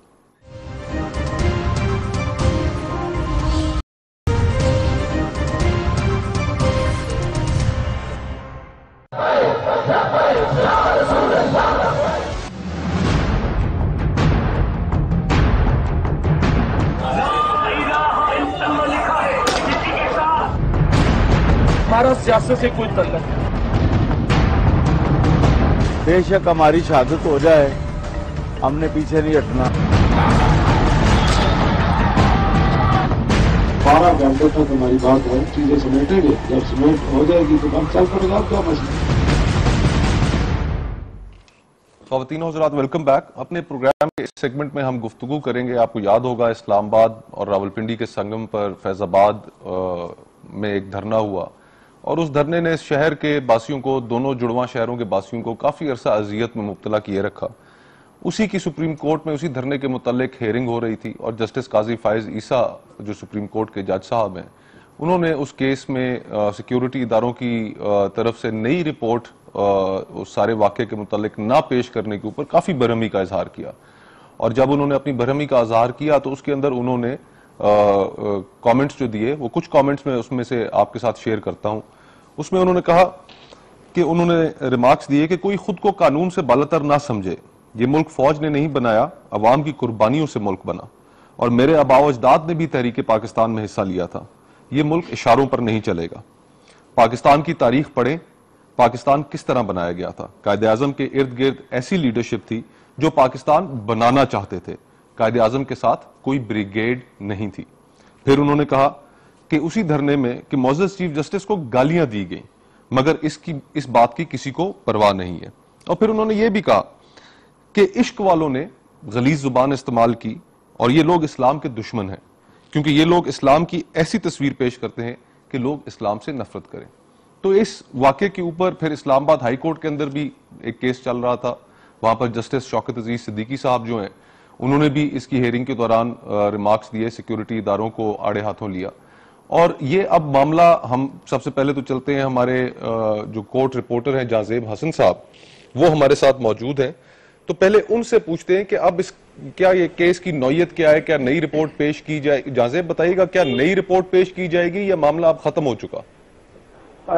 हमारा सियासत से कोई तल्लुक नहीं। बेशक हमारी शहादत हो जाए, हमने पीछे नहीं हटना। 12 घंटे तक हमारी बात है, चीजें समेटेंगे, जब समेट हो जाएगी तो हम चल पड़ेगा। क्या मसला? ख़वातीन हज़रात, वेलकम बैक। अपने प्रोग्राम के इस सेगमेंट में हम गुफ्तगू करेंगे, आपको याद होगा इस्लामाबाद और रावलपिंडी के संगम पर फैज़ाबाद में एक धरना हुआ और उस धरने ने इस शहर के बासियों को, दोनों जुड़वा शहरों के बासियों को काफ़ी अरसा अजियत में मुब्तला किए रखा। उसी की सुप्रीम कोर्ट में उसी धरने के मुतालिक हेयरिंग हो रही थी और जस्टिस काजी फाइज ईसा जो सुप्रीम कोर्ट के जज साहब हैं, उन्होंने उस केस में सिक्योरिटी इदारों की तरफ से नई रिपोर्ट उस सारे वाक़े के मुतालिक ना पेश करने के ऊपर काफ़ी बरहमी का इजहार किया। और जब उन्होंने अपनी बरहमी का इजहार किया तो उसके अंदर उन्होंने कमेंट्स जो दिए, वो कुछ कमेंट्स में उसमें से आपके साथ शेयर करता हूं। उसमें उन्होंने कहा कि उन्होंने रिमार्क्स दिए कि कोई खुद को कानून से बालातर ना समझे, ये मुल्क फौज ने नहीं बनाया, अवाम की कुर्बानियों से मुल्क बना, और मेरे आबाओ अजदाद ने भी तहरीक पाकिस्तान में हिस्सा लिया था। ये मुल्क इशारों पर नहीं चलेगा। पाकिस्तान की तारीख पढ़ें, पाकिस्तान किस तरह बनाया गया था। कायदे आजम के इर्द गिर्द ऐसी लीडरशिप थी जो पाकिस्तान बनाना चाहते थे। कायदे आजम के साथ कोई ब्रिगेड नहीं थी। फिर उन्होंने कहा कि उसी धरने में कि मौजूद चीफ जस्टिस को गालियां दी गई, मगर इस बात की किसी को परवाह नहीं है। और फिर उन्होंने ये भी कहा कि इश्क वालों ने गलीज जुबान इस्तेमाल की और ये लोग इस्लाम के दुश्मन हैं, क्योंकि ये लोग इस्लाम की ऐसी तस्वीर पेश करते हैं कि लोग इस्लाम से नफरत करें। तो इस वाक़े के ऊपर फिर इस्लामाबाद हाई कोर्ट के अंदर भी एक केस चल रहा था। वहां पर जस्टिस शौकत अजीज सिद्दीकी साहब जो हैं, उन्होंने भी इसकी हेयरिंग के दौरान रिमार्क्स दिए, सिक्योरिटी इदारों को आड़े हाथों लिया। और ये अब मामला, हम सबसे पहले तो चलते हैं, हमारे जो कोर्ट रिपोर्टर हैं जाजेब हसन साहब, वो हमारे साथ मौजूद हैं। तो पहले उनसे पूछते हैं कि अब क्या ये केस की नौयत क्या है, क्या नई रिपोर्ट पेश की जाए। जाजेब बताइएगा, क्या नई रिपोर्ट पेश की जाएगी या मामला अब खत्म हो चुका?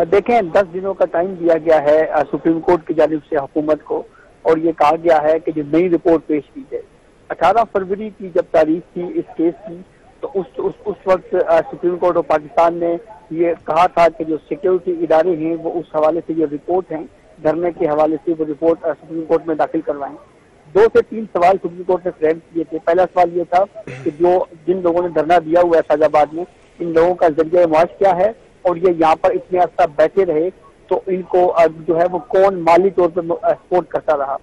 देखें, 10 दिनों का टाइम दिया गया है सुप्रीम कोर्ट की जानिब से हुकूमत को, और ये कहा गया है कि जो नई रिपोर्ट पेश की जाए। 18 फरवरी की जब तारीख थी इस केस की, तो उस वक्त सुप्रीम कोर्ट ऑफ पाकिस्तान ने ये कहा था कि जो सिक्योरिटी इदारे हैं वो उस हवाले से जो रिपोर्ट हैं धरने के हवाले से वो रिपोर्ट सुप्रीम कोर्ट में दाखिल करवाएं। 2 से 3 सवाल सुप्रीम कोर्ट ने फ्रेम किए थे। पहला सवाल ये था कि जिन लोगों ने धरना दिया हुआ है फैजाबाद में, इन लोगों का जरिया माश क्या है, और ये यहाँ पर इतने अर्सा बैठे रहे तो इनको जो है वो कौन माली तौर पर सपोर्ट करता रहा।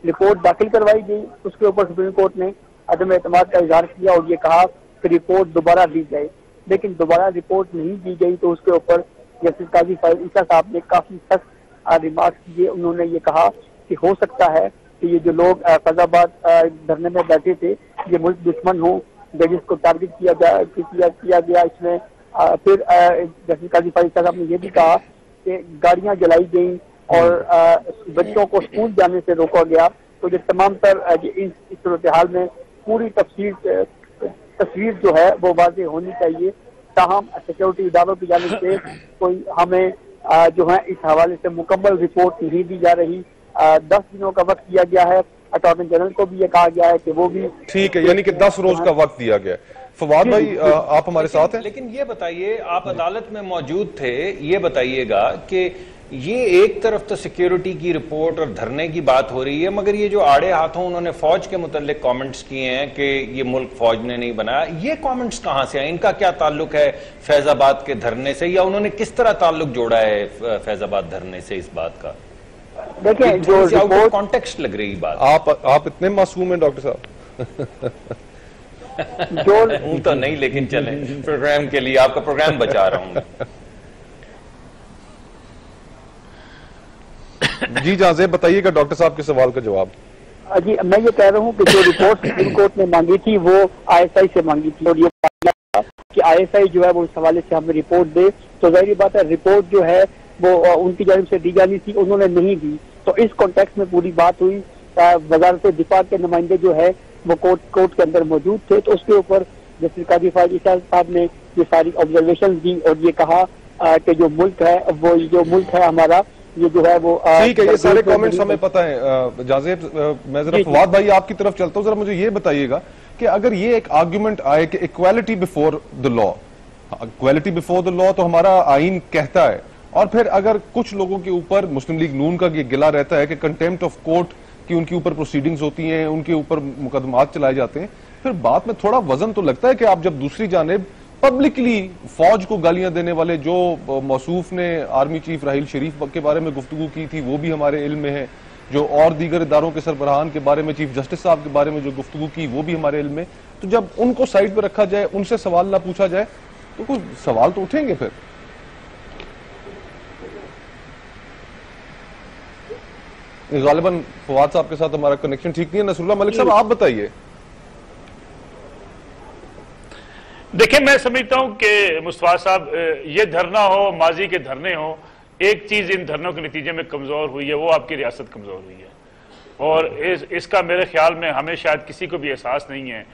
रिपोर्ट दाखिल करवाई गई, उसके ऊपर सुप्रीम कोर्ट ने अदम एतमाद का इजहार किया और ये कहा कि रिपोर्ट दोबारा दी जाए। लेकिन दोबारा रिपोर्ट नहीं दी गई तो उसके ऊपर जस्टिस काजी फैसल ईसा साहब ने काफी सख्त रिमार्क किए। उन्होंने ये कहा कि हो सकता है कि ये जो लोग फैजाबाद धरने में बैठे थे ये मुल्क दुश्मन हो, जजिस को टारगेट किया गया इसमें। फिर जस्टिस काजी फैसल ईसा साहब ने ये भी कहा कि गाड़ियां जलाई गई और बच्चों को स्कूल जाने से रोका गया। तो ये तमाम तर इस सूरत हाल में पूरी तस्वीर जो है वो वाज़ेह होनी चाहिए। ताहम सिक्योरिटी इदारों की जानिब से कोई हमें जो है इस हवाले से मुकम्मल रिपोर्ट नहीं दी जा रही। 10 दिनों का वक्त दिया गया है। अटॉर्नी जनरल को भी ये कहा गया है कि वो भी ठीक है, यानी कि 10 रोज का वक्त दिया गया है। फवाद भाई, आप हमारे साथ हैं। लेकिन ये बताइए, आप अदालत में मौजूद थे, ये बताइएगा कि ये एक तरफ तो सिक्योरिटी की रिपोर्ट और धरने की बात हो रही है, मगर ये जो आड़े हाथों उन्होंने फौज के मुतल्लिक कमेंट्स किए हैं कि ये मुल्क फौज ने नहीं बनाया, ये कमेंट्स कहां से आए? इनका क्या ताल्लुक है फैजाबाद के धरने से, या उन्होंने किस तरह ताल्लुक जोड़ा है फैजाबाद धरने से इस बात का? देखिए, जो कॉन्टेक्स्ट लग रही बात। आप इतने मासूम हैं डॉक्टर साहब। हूं तो नहीं, लेकिन चले प्रोग्राम के लिए आपका प्रोग्राम बचा रहा हूं। जी जाज़ेब बताइएगा डॉक्टर साहब के सवाल का जवाब। जी, मैं ये कह रहा हूँ कि जो रिपोर्ट सुप्रीम कोर्ट ने मांगी थी वो ISI से मांगी थी, और ये कि ISI जो है वो इस हवाले से हमें रिपोर्ट दे। तो जाहिर बात है रिपोर्ट जो है वो उनकी जानिब से दी जानी थी, उन्होंने नहीं दी। तो इस कॉन्टेक्स्ट में पूरी बात हुई। वजारत दिफा के नुमाइंदे जो है वो कोर्ट के अंदर मौजूद थे, तो उसके ऊपर जस्टिस काजी फैसल ईसा साहब ने ये सारी ऑब्जर्वेशन दी और ये कहा कि जो मुल्क है वो जो मुल्क है हमारा, ये जो है वो ठीक है। ये सारे कमेंट्स हमें पता है। जाज़ेब, मैं जरा फवाद भाई आपकी तरफ चलता हूँ। जरा मुझे ये बताइएगा कि अगर ये एक आर्ग्यूमेंट आए कि equality before the law, equality before the law तो हमारा आइन कहता है, और फिर अगर कुछ लोगों के ऊपर मुस्लिम लीग नून का ये गिला रहता है कि कंटेम्प्ट ऑफ कोर्ट की उनके ऊपर प्रोसीडिंग्स होती हैं, उनके ऊपर मुकदमात चलाए जाते हैं, फिर बात में थोड़ा वजन तो लगता है कि आप जब दूसरी जानिब पब्लिकली फौज को गालियां देने वाले जो मौसूफ ने आर्मी चीफ राहील शरीफ के बारे में गुफ्तगू की थी वो भी हमारे इल्म में है, जो और दीगर इदारों के सरबराहान के बारे में, चीफ जस्टिस साहब के बारे में जो गुफ्तगू की वो भी हमारे इल्म में, तो जब उनको साइड पर रखा जाए, उनसे सवाल ना पूछा जाए तो कुछ सवाल तो उठेंगे। फिर गालिबन फवाद साहब के साथ हमारा कनेक्शन ठीक नहीं है। नसरुल्लाह मलिक साहब, आप बताइए। देखिए, मैं समझता हूं कि मुस्तफा साहब, ये धरना हो, माजी के धरने हो, एक चीज इन धरनों के नतीजे में कमजोर हुई है, वो आपकी रियासत कमजोर हुई है। और इसका मेरे ख्याल में हमें शायद किसी को भी एहसास नहीं है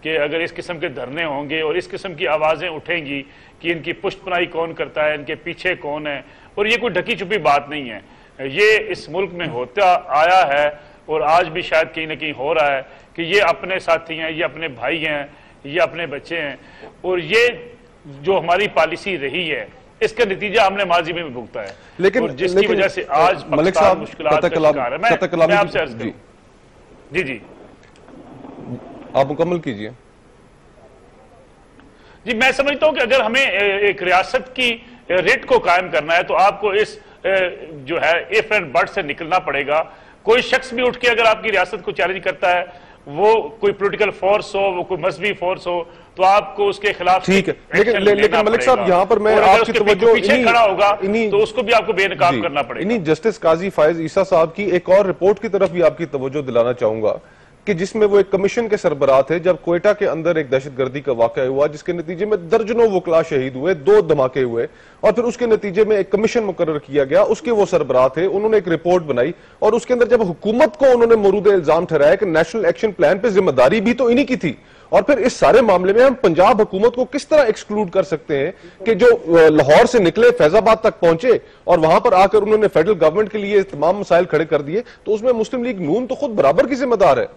कि अगर इस किस्म के धरने होंगे और इस किस्म की आवाजें उठेंगी कि इनकी पुष्टपनाही कौन करता है, इनके पीछे कौन है, और ये कोई ढकी छुपी बात नहीं है, ये इस मुल्क में होता आया है और आज भी शायद कहीं ना कहीं हो रहा है कि ये अपने साथी हैं, ये अपने भाई हैं, ये अपने बच्चे हैं, और ये जो हमारी पॉलिसी रही है इसका नतीजा हमने माजी में भी भुगता है, लेकिन और जिसकी वजह से आज मलिक साहब मुश्किलात का शिकार है। मैं आपसे अर्ज करूं, जी आप मुकम्मल कीजिए। जी, मैं समझता हूं कि अगर हमें एक रियासत की रेट को कायम करना है तो आपको इस जो है इफ एंड बट से निकलना पड़ेगा। कोई शख्स भी उठ के अगर आपकी रियासत को चैलेंज करता है, वो कोई पॉलिटिकल फोर्स हो, वो कोई मजहबी फोर्स हो, तो आपको उसके खिलाफ ठीक है। लेकिन मलिक साहब यहाँ पर मैं आपकी तवज्जो पीछे खड़ा होगा तो उसको भी आपको बेनकाब करना पड़ेगा। इन्हीं जस्टिस काजी फायज ईसा साहब की एक और रिपोर्ट की तरफ भी आपकी तवज्जो दिलाना चाहूंगा कि जिसमें वो एक कमीशन के सरबराह थे जब क्वेटा के अंदर एक दहशतगर्दी का वाकया हुआ जिसके नतीजे में दर्जनों वकला शहीद हुए, 2 धमाके हुए, और फिर उसके नतीजे में एक कमीशन मुकर्रर किया गया, उसके वो सरबराह थे। उन्होंने एक रिपोर्ट बनाई और उसके अंदर जब हुकूमत को उन्होंने मरूद इल्जाम ठहराया कि नेशनल एक्शन प्लान पे जिम्मेदारी भी तो इन्हीं की थी, और फिर इस सारे मामले में हम पंजाब हुकूमत को किस तरह एक्सक्लूड कर सकते हैं कि जो लाहौर से निकले फैजाबाद तक पहुंचे और वहां पर आकर उन्होंने फेडरल गवर्नमेंट के लिए तमाम मसाइल खड़े कर दिए, तो उसमें मुस्लिम लीग नून तो खुद बराबर की जिम्मेदार है।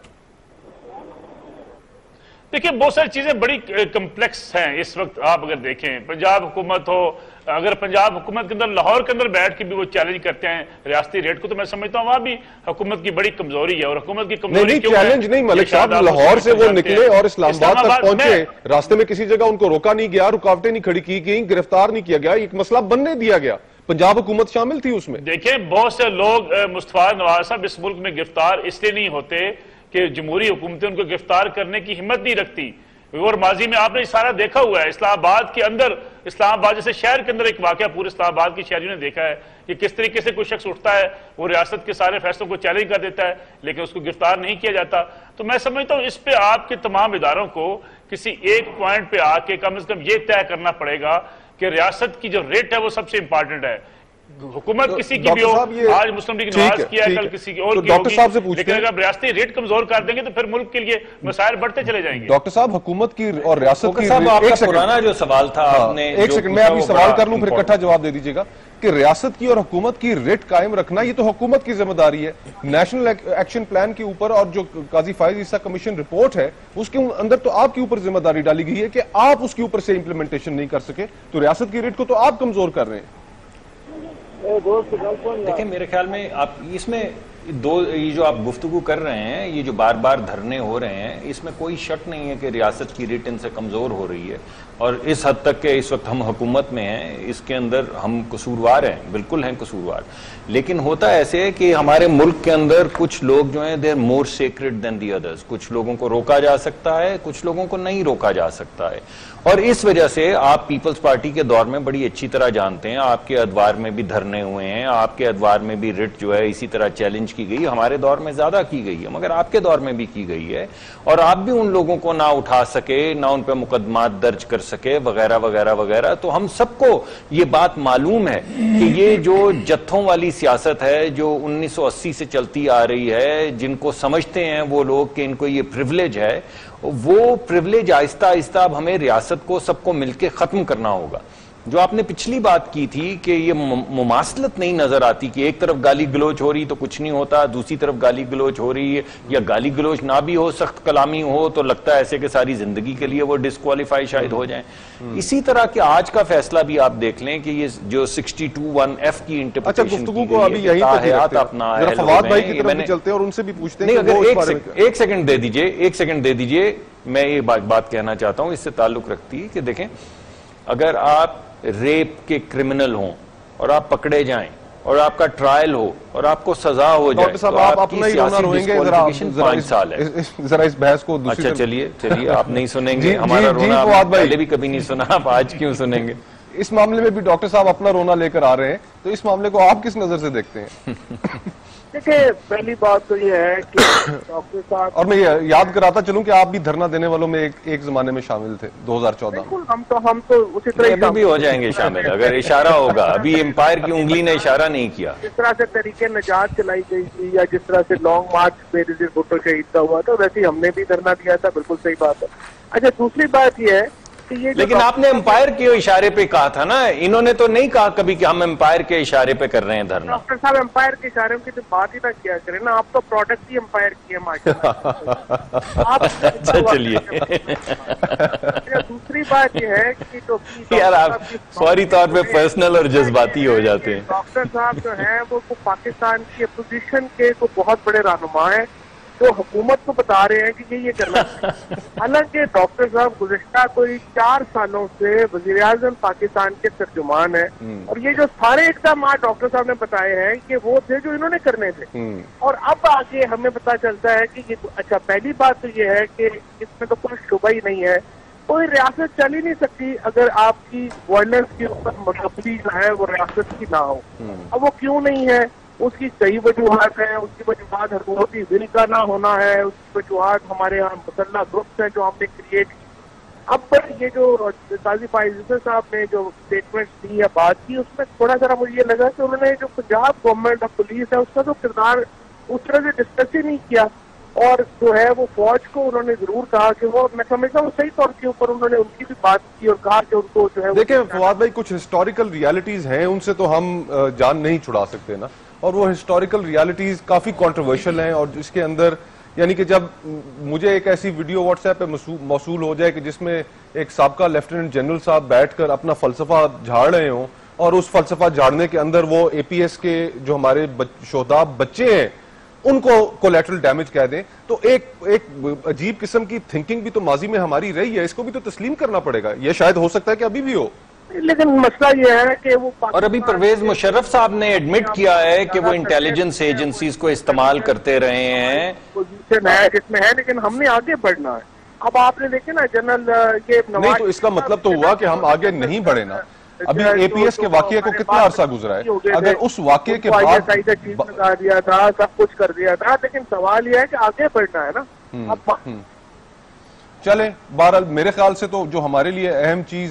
देखिए, बहुत सारी चीजें बड़ी कम्प्लेक्स हैं इस वक्त। आप अगर देखें, पंजाब हुकूमत हो, अगर पंजाब हुकूमत के अंदर लाहौर के अंदर बैठ के भी वो चैलेंज करते हैं रियासती रेट को, तो मैं समझता हूं वहां भी हुकूमत की बड़ी कमजोरी है। और हुकूमत की कमजोरी चैलेंज नहीं मलिक साहब, लाहौर से वो निकले और इस्लामाबाद तक पहुंचे, रास्ते में किसी जगह उनको रोका नहीं गया, रुकावटें नहीं खड़ी की गई, गिरफ्तार नहीं किया गया, एक मसला बनने दिया गया, पंजाब हुकूमत शामिल थी उसमें। देखिए, बहुत से लोग मुस्तफा नवाज साहब इस मुल्क में गिरफ्तार इसलिए नहीं होते कि जमहूरी हुकूमतें उनको गिरफ्तार करने की हिम्मत नहीं रखती। और माजी में आपने सारा देखा हुआ है, इस्लामाबाद के अंदर, इस्लामाबाद जैसे शहर के अंदर एक वाकया पूरे इस्लामाबाद की शहरियों ने देखा है कि किस तरीके से कोई शख्स उठता है, वो रियासत के सारे फैसलों को चैलेंज कर देता है, लेकिन उसको गिरफ्तार नहीं किया जाता। तो मैं समझता हूं इस पे आपके तमाम इदारों को किसी एक पॉइंट पे आके कम से कम ये तय करना पड़ेगा कि रियासत की जो रेट है वो सबसे इंपॉर्टेंट है। हुकूमत किसी की भी हो, आज मुस्लिम लीग नवाज किया है, कल किसी की और की डॉक्टर साहब से पूछते लेकिन अगर रियासती रेट कमजोर कर देंगे तो फिर मुल्क के लिए मसाइल बढ़ते चले जाएंगे। डॉक्टर साहब, हुकूमत की और रियासत की एक पुराना जो सवाल था आपने, एक सेकंड मैं अभी सवाल कर लूं फिर इकट्ठा जवाब दे दीजिएगा कि रियासत की और हुकूमत की रेट कायम रखना ये तो हुकूमत की जिम्मेदारी है। नेशनल एक्शन प्लान के ऊपर और जो काजी फायज ईसा कमीशन रिपोर्ट है उसके अंदर तो आपके ऊपर जिम्मेदारी डाली गई है कि आप उसके ऊपर से इंप्लीमेंटेशन नहीं कर सके, तो रियासत की रेट को तो आप कमजोर कर रहे हैं। देखिए, मेरे ख्याल में आप इसमें ये जो आप गुफ्तगू कर रहे हैं, ये जो बार बार धरने हो रहे हैं, इसमें कोई शक नहीं है कि रियासत की रेट इनसे कमजोर हो रही है, और इस हद तक के इस वक्त हम हुकूमत में हैं, इसके अंदर हम कसूरवार हैं, बिल्कुल हैं कसूरवार। लेकिन होता ऐसे है कि हमारे मुल्क के अंदर कुछ लोग जो हैं they are more sacred than the others. कुछ लोगों को रोका जा सकता है, कुछ लोगों को नहीं रोका जा सकता है, और इस वजह से आप पीपल्स पार्टी के दौर में बड़ी अच्छी तरह जानते हैं, आपके अदवार में भी धरने हुए हैं, आपके अदवार में भी रिट जो है इसी तरह चैलेंज की गई, हमारे दौर में ज्यादा की गई है मगर आपके दौर में भी की गई है, और आप भी उन लोगों को ना उठा सके, ना उन पर मुकदमात दर्ज कर सके, वगैरह वगैरह वगैरह। तो हम सबको ये बात मालूम है कि ये जो जत्थों वाली सियासत है जो 1980 से चलती आ रही है, जिनको समझते हैं वो लोग कि इनको ये प्रिविलेज है, वो प्रिविलेज आहिस्ता आहिस्ता अब हमें रियासत को सबको मिलकर खत्म करना होगा। जो आपने पिछली बात की थी कि ये मुमासलत नहीं नजर आती कि एक तरफ गाली गलोच हो रही तो कुछ नहीं होता, दूसरी तरफ गाली गलोच हो रही है, या गाली गलोच ना भी हो, सख्त कलामी हो तो लगता है ऐसे कि सारी जिंदगी के लिए वो डिस्क्वालीफाई शायद हो जाए। इसी तरह के आज का फैसला भी आप देख लें कि ये जो 62(1)(f) की इंटरप्रिटेशन को अभी यही अपना फवाद भाई की तरफ चलते हैं और उनसे भी पूछते हैं। अगर एक सेकंड दे दीजिए, मैं ये बात कहना चाहता हूं, इससे ताल्लुक रखती है कि देखें, अगर आप रेप के क्रिमिनल हों और आप पकड़े जाएं और आपका ट्रायल हो और आपको सजा हो जाए, तो आपकी सियासी डिस्क्वालिफिकेशन 5 साल है। जरा इस बहस को अच्छा चलिए आप नहीं सुनेंगे हमारा रोना, पहले भी कभी नहीं सुना, आप आज क्यों सुनेंगे? इस मामले में भी डॉक्टर साहब अपना रोना लेकर आ रहे हैं, तो इस मामले को आप किस नजर से देखते हैं? देखिए, पहली बात तो ये है कि डॉक्टर साहब, और मैं याद कराता चलूं कि आप भी धरना देने वालों में एक जमाने में शामिल थे 2014। बिल्कुल, हम तो उसी तरह भी हो जाएंगे शामिल अगर इशारा होगा। अभी एम्पायर की उंगली ने इशारा नहीं किया। जिस तरह से तरीके निजात चलाई गई थी या जिस तरह से लॉन्ग मार्च बेनजीर भुट्टो शहीद का हुआ था, वैसे ही हमने भी धरना दिया था, बिल्कुल सही बात है। अच्छा, दूसरी बात यह है ये लेकिन आपने एम्पायर के इशारे पे कहा था ना, इन्होंने तो नहीं कहा कभी कि हम एम्पायर के इशारे पे कर रहे हैं धरना। डॉक्टर साहब एम्पायर के इशारे की तो बात ही ना किया करें ना, आप तो प्रोडक्ट ही एम्पायर किए माशाल्लाह। आप अच्छा चलिए। दूसरी बात ये है कि तो यार आप फौरी तौर पे पर्सनल और जज्बाती हो जाते हैं। डॉक्टर साहब जो है वो पाकिस्तान की अपोजिशन के को बहुत बड़े रहनुमा है, तो हुकूमत को बता रहे हैं कि ये करना। हालांकि डॉक्टर साहब गुज़िश्ता कोई 4 सालों से वज़ीर आज़म पाकिस्तान के तर्जुमान है, और ये जो सारे इक़दाम डॉक्टर साहब ने बताए हैं कि वो थे जो इन्होंने करने थे, और अब आगे हमें पता चलता है कि ये अच्छा, पहली बात तो ये है कि इसमें तो कोई शुबा ही नहीं है, कोई रियासत चल ही नहीं सकती अगर आपकी वायलेंस के ऊपर मुनाफी जो है वो रियासत की ना हो। अब वो क्यों नहीं है, उसकी कई वजूहत हैं। उसकी वजूहत हुकूमती विल का ना होना है, उसकी वजूहत हमारे यहाँ मुसल्लह ग्रुप्स हैं जो हमने क्रिएट की। अब पर ये जो काजी फाइज साहब ने जो स्टेटमेंट्स दी या बात की, उसमें थोड़ा सा मुझे ये लगा कि उन्होंने जो पंजाब गवर्नमेंट ऑफ पुलिस है उसका तो किरदार उस तरह से डिस्कस ही नहीं किया, और जो है वो फौज को उन्होंने जरूर कहा कि वो, मैं समझता हूँ सही तौर के ऊपर उन्होंने उनकी भी बात की और कहा कि उनको जो है। देखिए फवाद भाई, कुछ हिस्टोरिकल रियलिटीज हैं, उनसे तो हम जान नहीं छुड़ा सकते ना, और वो हिस्टोरिकल रियलिटीज काफी कंट्रोवर्शियल हैं, और जिसके अंदर यानी कि जब मुझे एक ऐसी वीडियो व्हाट्सएप पे मौसूल हो जाए कि जिसमें एक साबका लेफ्टिनेंट जनरल साहब बैठकर अपना फलसफा झाड़ रहे हों, और उस फलसफा झाड़ने के अंदर वो एपीएस के जो हमारे शोहदा बच्चे हैं उनको कोलैटरल डैमेज कह दें, तो एक अजीब किस्म की थिंकिंग भी तो माजी में हमारी रही है, इसको भी तो तस्लीम करना पड़ेगा। ये शायद हो सकता है कि अभी भी हो, लेकिन मसला ये है कि वो, और अभी परवेज मुशर्रफ साहब ने एडमिट किया है कि वो इंटेलिजेंस एजेंसीज को इस्तेमाल करते रहे हैं, पोजीशन है जिसमें है, लेकिन हमने आगे बढ़ना है। अब आपने देखे ना जनरल ये नहीं, तो इसका मतलब तो हुआ कि हम आगे नहीं बढ़े ना। अभी एपीएस के वाकये को कितना अरसा गुजरा है, अगर उस वाकये के बाद लगा दिया था, सब कुछ कर दिया था, लेकिन सवाल यह है कि आगे बढ़ना है ना। अब चले, बहरहाल मेरे ख्याल से तो जो हमारे लिए अहम चीज